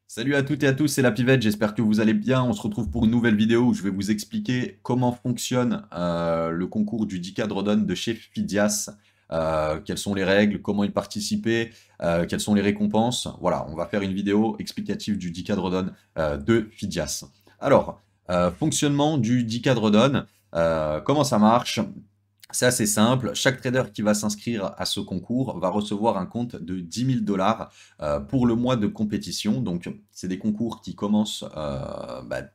Salut à toutes et à tous, c'est la Pivette, j'espère que vous allez bien. On se retrouve pour une nouvelle vidéo où je vais vous expliquer comment fonctionne le concours du 10K Drodon de chez Fidias, quelles sont les règles, comment y participer, quelles sont les récompenses. Voilà, on va faire une vidéo explicative du 10K Drodon de Fidias. Alors, fonctionnement du 10K Drodon, comment ça marche? C'est assez simple. Chaque trader qui va s'inscrire à ce concours va recevoir un compte de 10 000 $ pour le mois de compétition. Donc, c'est des concours qui commencent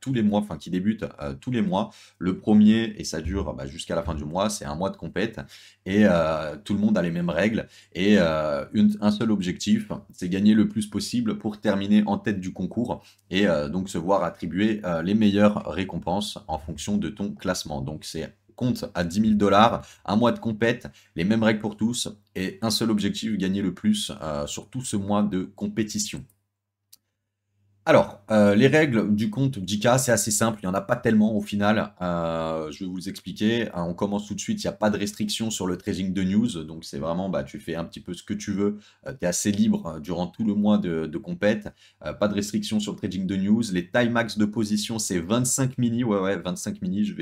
tous les mois, enfin qui débutent tous les mois. Le premier, et ça dure jusqu'à la fin du mois, c'est un mois de compète. Et tout le monde a les mêmes règles. Et un seul objectif, c'est gagner le plus possible pour terminer en tête du concours. Et donc se voir attribuer les meilleures récompenses en fonction de ton classement. Donc, c'est compte à 10 000 $, un mois de compète, les mêmes règles pour tous et un seul objectif, gagner le plus sur tout ce mois de compétition. Alors, les règles du compte 10K, c'est assez simple, il n'y en a pas tellement au final. Je vais vous expliquer. On commence tout de suite, il n'y a pas de restriction sur le trading de news, donc c'est vraiment, tu fais un petit peu ce que tu veux. Tu es assez libre durant tout le mois de compète. Pas de restriction sur le trading de news. Les time max de position, c'est 25 mini. Ouais, 25 mini,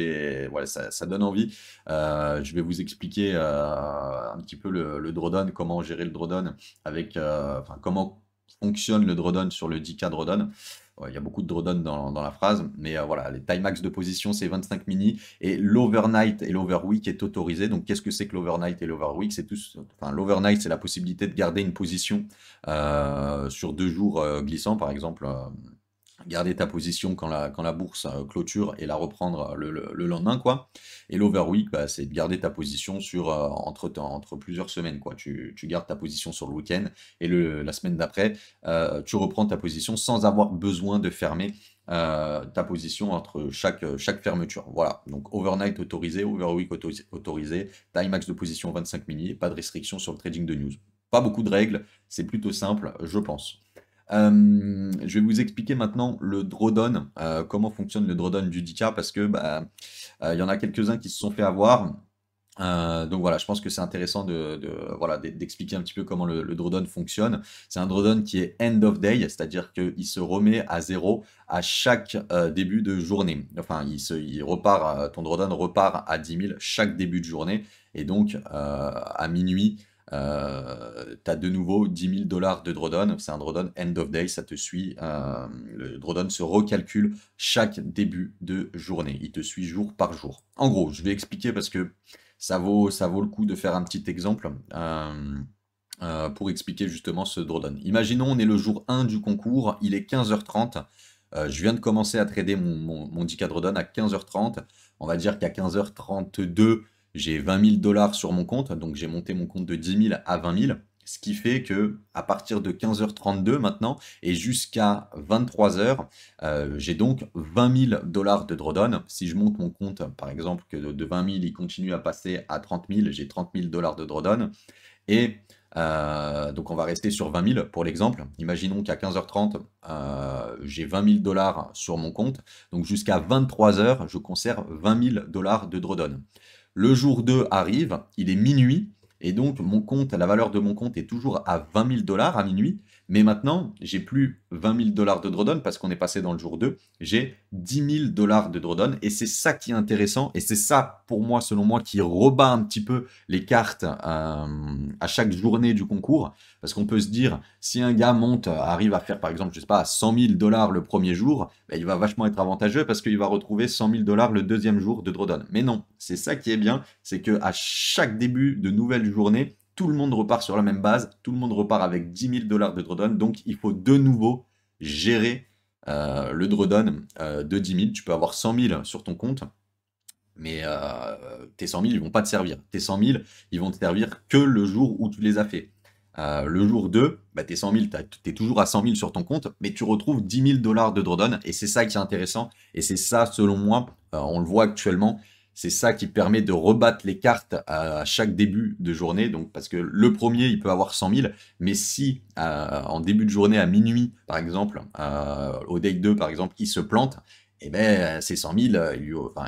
voilà, ça donne envie. Je vais vous expliquer un petit peu le drawdown, comment gérer le drawdown avec, comment fonctionne le drawdown sur le 10K drawdown. Ouais, il y a beaucoup de drawdown dans la phrase, mais voilà, les time max de position, c'est 25 mini, et l'overnight et l'overweek est autorisé. Donc, qu'est-ce que c'est que l'overnight et l'overweek? L'overnight, c'est la possibilité de garder une position sur 2 jours glissants, par exemple. Garder ta position quand la bourse clôture et la reprendre le lendemain, quoi. Et l'overweek, c'est de garder ta position sur, entre plusieurs semaines, quoi. Tu gardes ta position sur le week-end et la semaine d'après, tu reprends ta position sans avoir besoin de fermer ta position entre chaque fermeture. Voilà, donc overnight autorisé, overweek autorisé, time max de position 25 mini, et pas de restriction sur le trading de news. Pas beaucoup de règles, c'est plutôt simple, je pense. Je vais vous expliquer maintenant le drawdown, comment fonctionne le drawdown du 10K parce que y en a quelques-uns qui se sont fait avoir. Donc voilà, je pense que c'est intéressant voilà, d'expliquer un petit peu comment le drawdown fonctionne. C'est un drawdown qui est end of day, c'est-à-dire qu'il se remet à zéro à chaque début de journée. Enfin, il repart, ton drawdown repart à 10 000 chaque début de journée. Et donc, à minuit, tu as de nouveau 10 000 $ de drawdown. C'est un drawdown end of day, ça te suit. Le drawdown se recalcule chaque début de journée. Il te suit jour par jour. En gros, je vais expliquer parce que ça vaut le coup de faire un petit exemple pour expliquer justement ce drawdown. Imaginons, on est le jour 1 du concours, il est 15h30. Je viens de commencer à trader mon 10K drawdown à 15h30. On va dire qu'à 15h32, j'ai 20 000 $ sur mon compte. Donc j'ai monté mon compte de 10 000 à 20 000. Ce qui fait que à partir de 15h32 maintenant et jusqu'à 23h, j'ai donc 20 000 $ de drawdown. Si je monte mon compte, par exemple, que de 20 000, il continue à passer à 30 000, j'ai 30 000 $ de drawdown. Et donc on va rester sur 20 000 pour l'exemple. Imaginons qu'à 15h30, j'ai 20 000 $ sur mon compte. Donc jusqu'à 23h, je conserve 20 000 $ de drawdown. Le jour 2 arrive, il est minuit, et donc mon compte, la valeur de mon compte est toujours à 20 000 $ à minuit, mais maintenant, j'ai plus 20 000 $ de drawdown parce qu'on est passé dans le jour 2, j'ai 10 000 $ de drawdown, et c'est ça qui est intéressant, et c'est ça, pour moi, selon moi, qui rebat un petit peu les cartes à chaque journée du concours, parce qu'on peut se dire, si un gars arrive à faire, par exemple, je sais pas, 100 000 $ le premier jour, il va vachement être avantageux parce qu'il va retrouver 100 000 $ le deuxième jour de drawdown. Mais non, c'est ça qui est bien, c'est qu'à chaque début de nouvelle journée, tout le monde repart sur la même base, tout le monde repart avec 10 000 $ de drawdown, donc il faut de nouveau gérer le drawdown de 10 000. Tu peux avoir 100 000 sur ton compte, mais tes 100 000, ils vont pas te servir. Tes 100 000, ils vont te servir que le jour où tu les as fait. Le jour 2, tes 100 000, tu es toujours à 100 000 sur ton compte, mais tu retrouves 10 000 $ de drawdown, et c'est ça qui est intéressant, et c'est ça, selon moi, on le voit actuellement, c'est ça qui permet de rebattre les cartes à chaque début de journée, donc parce que le premier, il peut avoir 100 000, mais si en début de journée, à minuit, par exemple, au day 2, par exemple, il se plante, eh ben, ces 100 000,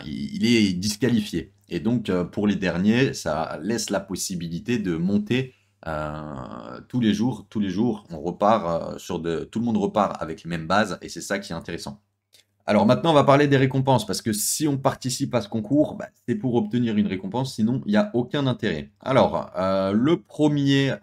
il est disqualifié. Et donc, pour les derniers, ça laisse la possibilité de monter tous les jours, on repart tout le monde repart avec les mêmes bases et c'est ça qui est intéressant. Alors maintenant, on va parler des récompenses, parce que si on participe à ce concours, bah, c'est pour obtenir une récompense, sinon il n'y a aucun intérêt. Alors, le premier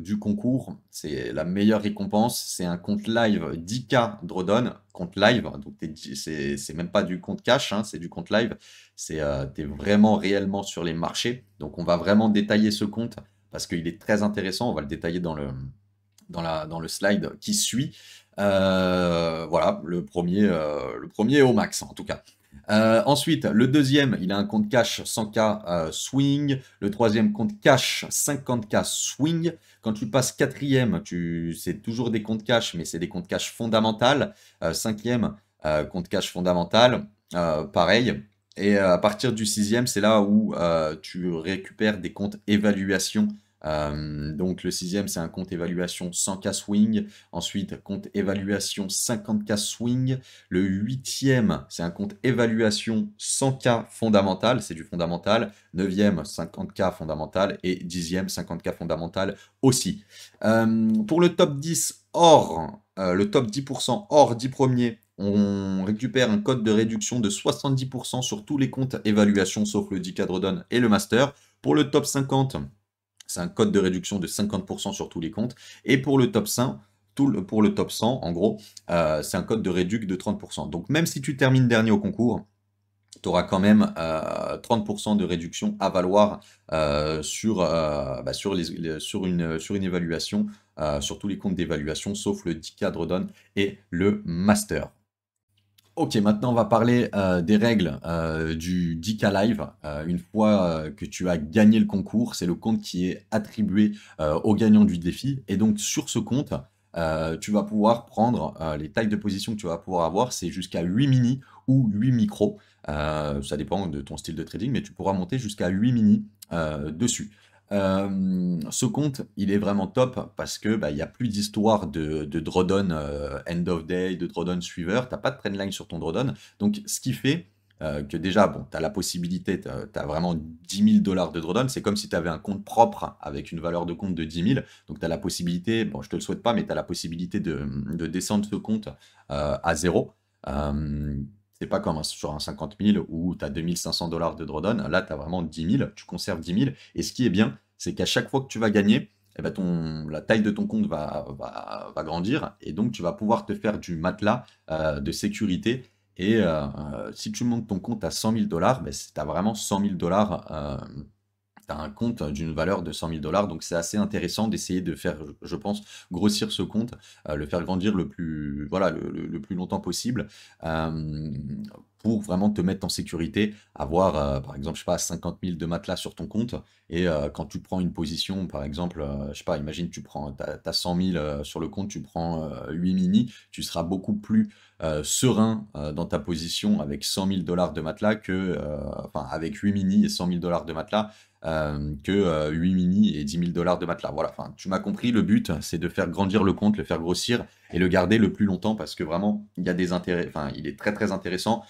du concours, c'est la meilleure récompense, c'est un compte live 10K Drawdown, compte live, donc c'est même pas du compte cash, hein, c'est du compte live, t'es vraiment réellement sur les marchés, donc on va vraiment détailler ce compte, parce qu'il est très intéressant, on va le détailler dans le slide qui suit. Voilà, le premier est au max en tout cas. Ensuite, le deuxième, il a un compte cash 100K swing. Le troisième compte cash 50K swing. Quand tu passes quatrième, c'est toujours des comptes cash, mais c'est des comptes cash fondamentales. Cinquième, compte cash fondamental, pareil. Et à partir du sixième, c'est là où tu récupères des comptes évaluation. Donc le sixième, c'est un compte évaluation 100K swing. Ensuite, compte évaluation 50K swing. Le huitième, c'est un compte évaluation 100K fondamental. C'est du fondamental. Neuvième, 50K fondamental. Et dixième, 50K fondamental aussi. Pour le top 10 hors, le top 10% hors 10 premiers, on récupère un code de réduction de 70% sur tous les comptes évaluation, sauf le 10 cadre donne et le master. Pour le top 50, c'est un code de réduction de 50% sur tous les comptes. Et pour le top 100, pour le top 100, en gros, c'est un code de réduc de 30%. Donc même si tu termines dernier au concours, tu auras quand même 30% de réduction à valoir sur une évaluation, sur tous les comptes d'évaluation, sauf le 10 cadre donne et le master. Ok, maintenant on va parler des règles du 10K Live. Une fois que tu as gagné le concours, c'est le compte qui est attribué au gagnant du défi. Et donc sur ce compte, tu vas pouvoir prendre les tailles de position que tu vas pouvoir avoir, c'est jusqu'à 8 mini ou 8 micros. Ça dépend de ton style de trading, mais tu pourras monter jusqu'à 8 mini dessus. Ce compte, il est vraiment top parce que il y a plus d'histoire de drawdown end of day, de drawdown suiveur. Tu n'as pas de trendline sur ton drawdown. Donc, ce qui fait que déjà, bon, tu as la possibilité, tu as vraiment 10 000 dollars de drawdown. C'est comme si tu avais un compte propre avec une valeur de compte de 10 000. Donc, tu as la possibilité, bon, je te le souhaite pas, mais tu as la possibilité de descendre ce compte à zéro. C'est pas comme sur un 50 000 où tu as 2500 dollars de drawdown. Là, tu as vraiment 10 000, tu conserves 10 000. Et ce qui est bien, c'est qu'à chaque fois que tu vas gagner, eh ben la taille de ton compte va grandir. Et donc, tu vas pouvoir te faire du matelas de sécurité. Et si tu montes ton compte à 100 000 dollars, ben, tu as vraiment 100 000 dollars. Tu as un compte d'une valeur de 100 000 dollars. Donc, c'est assez intéressant d'essayer de faire, je pense, grossir ce compte, le faire grandir le plus, voilà, le plus longtemps possible euh, pour vraiment te mettre en sécurité, avoir, par exemple, je sais pas, 50 000 de matelas sur ton compte. Et quand tu prends une position, par exemple, je sais pas, imagine, tu prends, t'as 100 000 sur le compte, tu prends 8 mini, tu seras beaucoup plus serein dans ta position avec 100 000 dollars de matelas enfin, avec 8 mini et 100 000 dollars de matelas que 8 mini et 10 000 dollars de matelas. Voilà, enfin, tu m'as compris, le but, c'est de faire grandir le compte, le faire grossir et le garder le plus longtemps parce que vraiment, il y a des intérêts, enfin, il est très très intéressant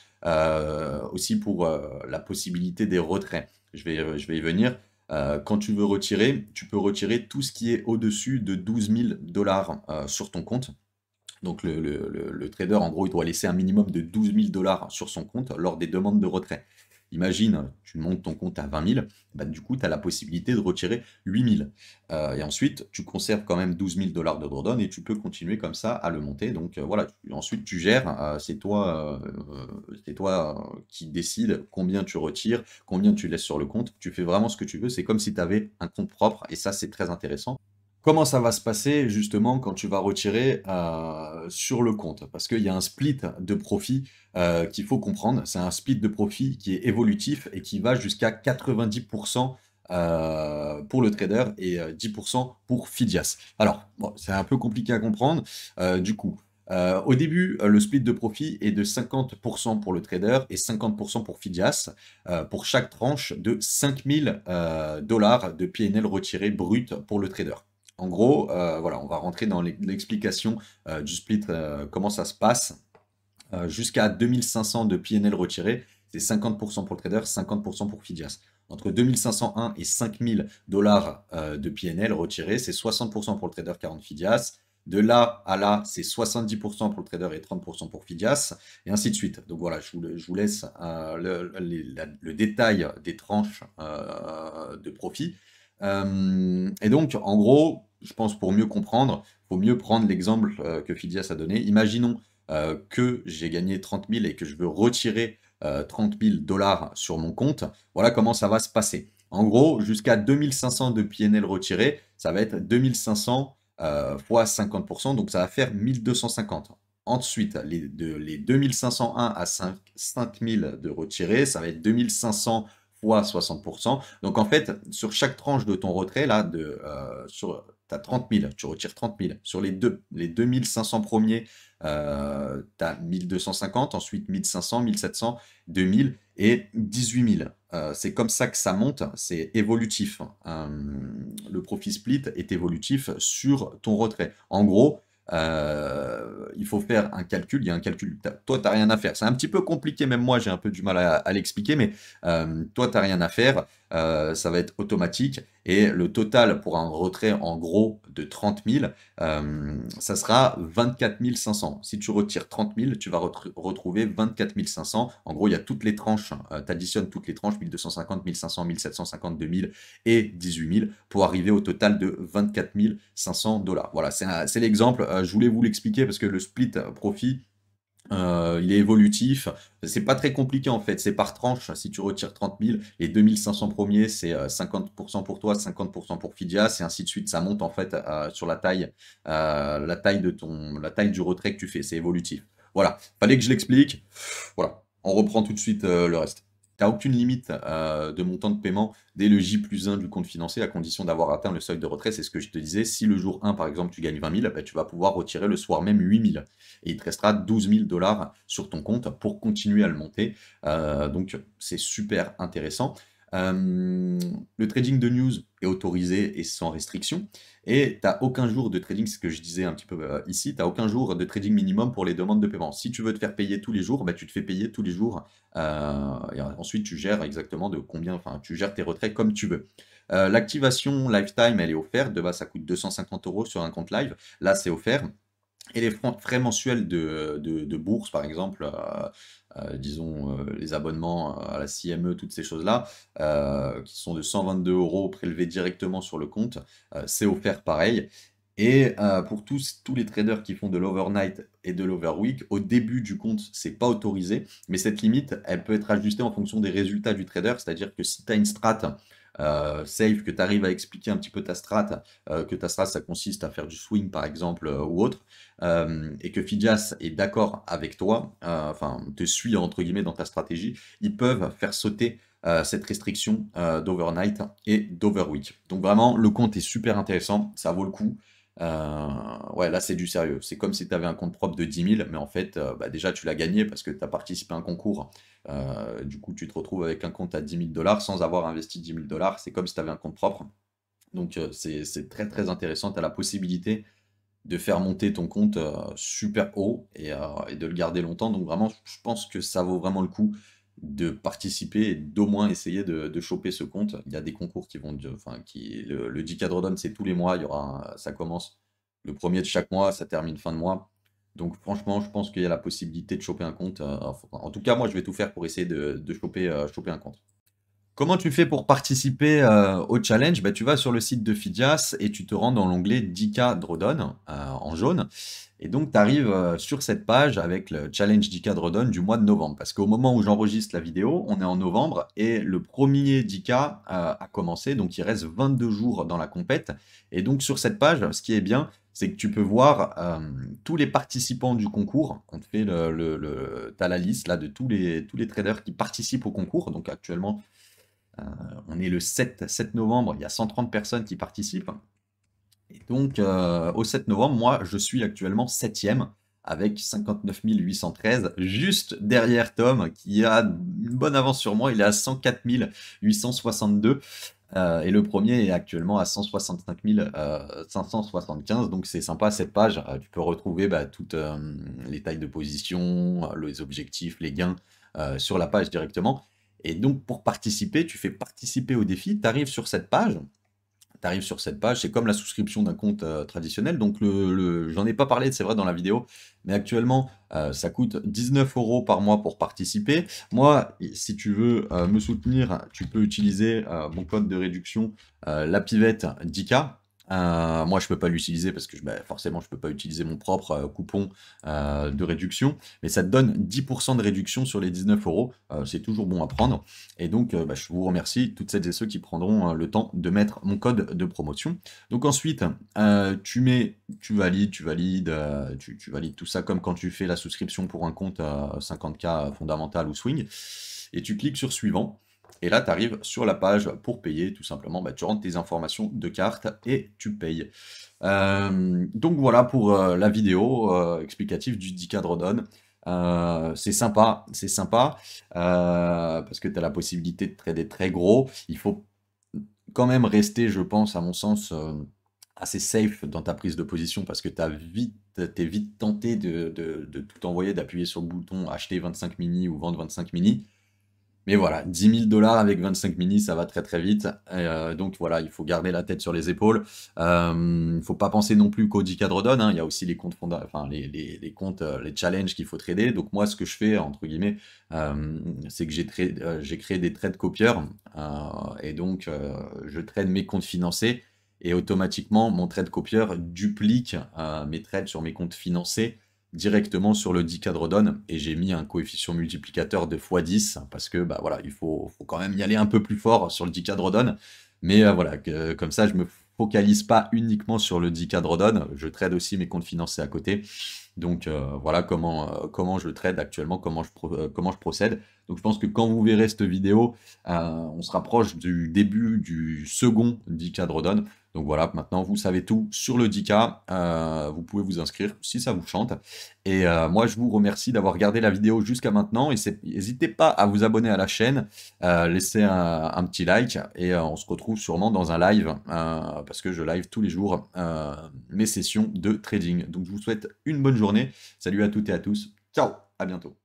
aussi pour la possibilité des retraits. Je vais y venir. Quand tu veux retirer, tu peux retirer tout ce qui est au-dessus de 12 000 dollars sur ton compte. Donc le trader, en gros, il doit laisser un minimum de 12 000 dollars sur son compte lors des demandes de retrait. Imagine, tu montes ton compte à 20 000, bah, du coup, tu as la possibilité de retirer 8 000. Et ensuite, tu conserves quand même 12 000 dollars de drawdown et tu peux continuer comme ça à le monter. Donc voilà, ensuite tu gères, c'est toi qui décides combien tu retires, combien tu laisses sur le compte. Tu fais vraiment ce que tu veux, c'est comme si tu avais un compte propre et ça, c'est très intéressant. Comment ça va se passer justement quand tu vas retirer sur le compte? Parce qu'il y a un split de profit qu'il faut comprendre. C'est un split de profit qui est évolutif et qui va jusqu'à 90% pour le trader et 10% pour Fidias. Alors, bon, c'est un peu compliqué à comprendre. Du coup, au début, le split de profit est de 50% pour le trader et 50% pour Fidias, pour chaque tranche de 5 000 dollars de PNL retiré brut pour le trader. En gros, voilà, on va rentrer dans l'explication du split, comment ça se passe. Jusqu'à 2500 de PNL retiré, c'est 50% pour le trader, 50% pour Phidias. Entre 2501 et 5000 $ de PNL retirés, c'est 60% pour le trader, 40 Phidias. De là à là, c'est 70% pour le trader et 30% pour Phidias, et ainsi de suite. Donc voilà, je vous laisse le détail des tranches de profit. Et donc, en gros, je pense pour mieux comprendre, il faut mieux prendre l'exemple que Phidias a donné. Imaginons que j'ai gagné 30 000 et que je veux retirer 30 000 $ sur mon compte. Voilà comment ça va se passer. En gros, jusqu'à 2500 de PNL retirés, ça va être 2500 fois 50%, donc ça va faire 1250. Ensuite, les 2501 à 5000 de retirés, ça va être 2500 fois 60%. Donc en fait, sur chaque tranche de ton retrait, là, tu as 30 000, tu retires 30 000. Sur les 2500 premiers, tu as 1250, ensuite 1500, 1700, 2000 et 18 000. C'est comme ça que ça monte, c'est évolutif. Le profit split est évolutif sur ton retrait. En gros, il faut faire un calcul, il y a un calcul, toi tu n'as rien à faire. C'est un petit peu compliqué, même moi j'ai un peu du mal à l'expliquer, mais toi tu n'as rien à faire, ça va être automatique, et le total pour un retrait en gros de 30 000, ça sera 24 500. Si tu retires 30 000, tu vas retrouver 24 500. En gros, il y a toutes les tranches, tu additionnes toutes les tranches, 1250, 1500, 1750, 2000 et 18 000 pour arriver au total de 24 500 $. Voilà, c'est l'exemple. Je voulais vous l'expliquer parce que le split profit, il est évolutif. C'est pas très compliqué en fait, c'est par tranche. Si tu retires 30 000, les 2500 premiers, c'est 50% pour toi, 50% pour Phidias, et ainsi de suite. Ça monte en fait sur la taille du retrait que tu fais. C'est évolutif. Voilà, fallait que je l'explique. Voilà, on reprend tout de suite le reste. Tu n'as aucune limite de montant de paiement dès le J+1 du compte financier, à condition d'avoir atteint le seuil de retrait. C'est ce que je te disais. Si le jour 1, par exemple, tu gagnes 20 000, bah, tu vas pouvoir retirer le soir même 8 000. Et il te restera 12 000 $ sur ton compte pour continuer à le monter. Donc, c'est super intéressant. Le trading de news est autorisé et sans restriction. Et tu n'as aucun jour de trading, ce que je disais un petit peu ici, tu n'as aucun jour de trading minimum pour les demandes de paiement. Si tu veux te faire payer tous les jours, bah, tu te fais payer tous les jours. Et ensuite, tu gères exactement de combien, enfin, tu gères tes retraits comme tu veux. L'activation lifetime, elle est offerte. De base, ça coûte 250 € sur un compte live. Là, c'est offert. Et les frais mensuels de bourse, par exemple, disons les abonnements à la CME, toutes ces choses-là, qui sont de 122 € prélevés directement sur le compte, c'est offert pareil. Et pour tous les traders qui font de l'overnight et de l'overweek, au début du compte, c'est pas autorisé, mais cette limite, elle peut être ajustée en fonction des résultats du trader, c'est-à-dire que si tu as une strat safe, que tu arrives à expliquer un petit peu ta strat, que ta strat, ça consiste à faire du swing par exemple ou autre, et que Phidias est d'accord avec toi, enfin te suit entre guillemets dans ta stratégie, ils peuvent faire sauter cette restriction d'overnight et d'overweek. Donc vraiment, le compte est super intéressant, ça vaut le coup. Ouais, là c'est du sérieux. C'est comme si tu avais un compte propre de 10 000, mais en fait, bah, déjà tu l'as gagné parce que tu as participé à un concours. Du coup, tu te retrouves avec un compte à 10 000 $ sans avoir investi 10 000 $. C'est comme si tu avais un compte propre. Donc, c'est très très intéressant. Tu as la possibilité de faire monter ton compte super haut et de le garder longtemps. Donc, vraiment, je pense que ça vaut vraiment le coup de participer et d'au moins essayer de choper ce compte. Il y a des concours qui vont, enfin, le 10 cadre donne, c'est tous les mois. Ça commence le premier de chaque mois, ça termine fin de mois. Donc franchement, je pense qu'il y a la possibilité de choper un compte. En tout cas, moi, je vais tout faire pour essayer de choper un compte. Comment tu fais pour participer au challenge? Bah, tu vas sur le site de Phidias et tu te rends dans l'onglet 10K Drawdown en jaune. Et donc, tu arrives sur cette page avec le challenge 10K Drawdown du mois de novembre. Parce qu'au moment où j'enregistre la vidéo, on est en novembre et le premier 10K a commencé. Donc, il reste 22 jours dans la compète. Et donc, sur cette page, ce qui est bien, c'est que tu peux voir tous les participants du concours. On te fait tu as la liste là, de tous les traders qui participent au concours. Donc, actuellement, on est le 7 novembre, il y a 130 personnes qui participent. Et donc, au 7 novembre, moi, je suis actuellement 7e avec 59 813, juste derrière Tom, qui a une bonne avance sur moi. Il est à 104 862. Et le premier est actuellement à 165 575. Donc, c'est sympa cette page. Tu peux retrouver toutes les tailles de position, les objectifs, les gains. sur la page directement. Et donc, pour participer, tu fais participer au défi, tu arrives sur cette page. C'est comme la souscription d'un compte traditionnel. Donc, j'en ai pas parlé, c'est vrai, dans la vidéo, mais actuellement, ça coûte 19 € par mois pour participer. Moi, si tu veux me soutenir, tu peux utiliser mon code de réduction, la pivette 10K. Moi, je peux pas l'utiliser parce que forcément, je peux pas utiliser mon propre coupon de réduction, mais ça te donne 10% de réduction sur les 19 €. C'est toujours bon à prendre. Et donc, je vous remercie, toutes celles et ceux qui prendront le temps de mettre mon code de promotion. Donc ensuite, tu valides tout ça comme quand tu fais la souscription pour un compte 50K fondamental ou swing, et tu cliques sur suivant. Et là, tu arrives sur la page pour payer, tout simplement. Tu rentres tes informations de carte et tu payes. Donc voilà pour la vidéo explicative du 10K Drawdown. C'est sympa, parce que tu as la possibilité de trader très gros. Il faut quand même rester, je pense, à mon sens, assez safe dans ta prise de position, parce que t'es vite tenté de tout envoyer, d'appuyer sur le bouton acheter 25 mini ou vendre 25 mini. Mais voilà, 10 000 $ avec 25 mini, ça va très très vite. Donc voilà, il faut garder la tête sur les épaules. Il ne faut pas penser non plus qu'au 10K Drawdown, hein. Il y a aussi les comptes les comptes, les challenges qu'il faut trader. Donc moi, ce que je fais, entre guillemets, c'est que j'ai créé des trades copieurs. Et donc, je trade mes comptes financés. Et automatiquement, mon trade copieur duplique mes trades sur mes comptes financés directement sur le 10K Drawdown, et j'ai mis un coefficient multiplicateur de x10 parce que voilà, il faut quand même y aller un peu plus fort sur le 10K Drawdown, mais voilà, comme ça je me focalise pas uniquement sur le 10K Drawdown, je trade aussi mes comptes financés à côté. Donc voilà comment je trade actuellement, comment je procède. Donc je pense que quand vous verrez cette vidéo, on se rapproche du début du second 10K Drawdown. Donc voilà, maintenant vous savez tout sur le 10K, vous pouvez vous inscrire si ça vous chante. Et moi je vous remercie d'avoir regardé la vidéo jusqu'à maintenant, et n'hésitez pas à vous abonner à la chaîne, laissez un petit like, et on se retrouve sûrement dans un live, parce que je live tous les jours mes sessions de trading. Donc je vous souhaite une bonne journée, salut à toutes et à tous, ciao, à bientôt.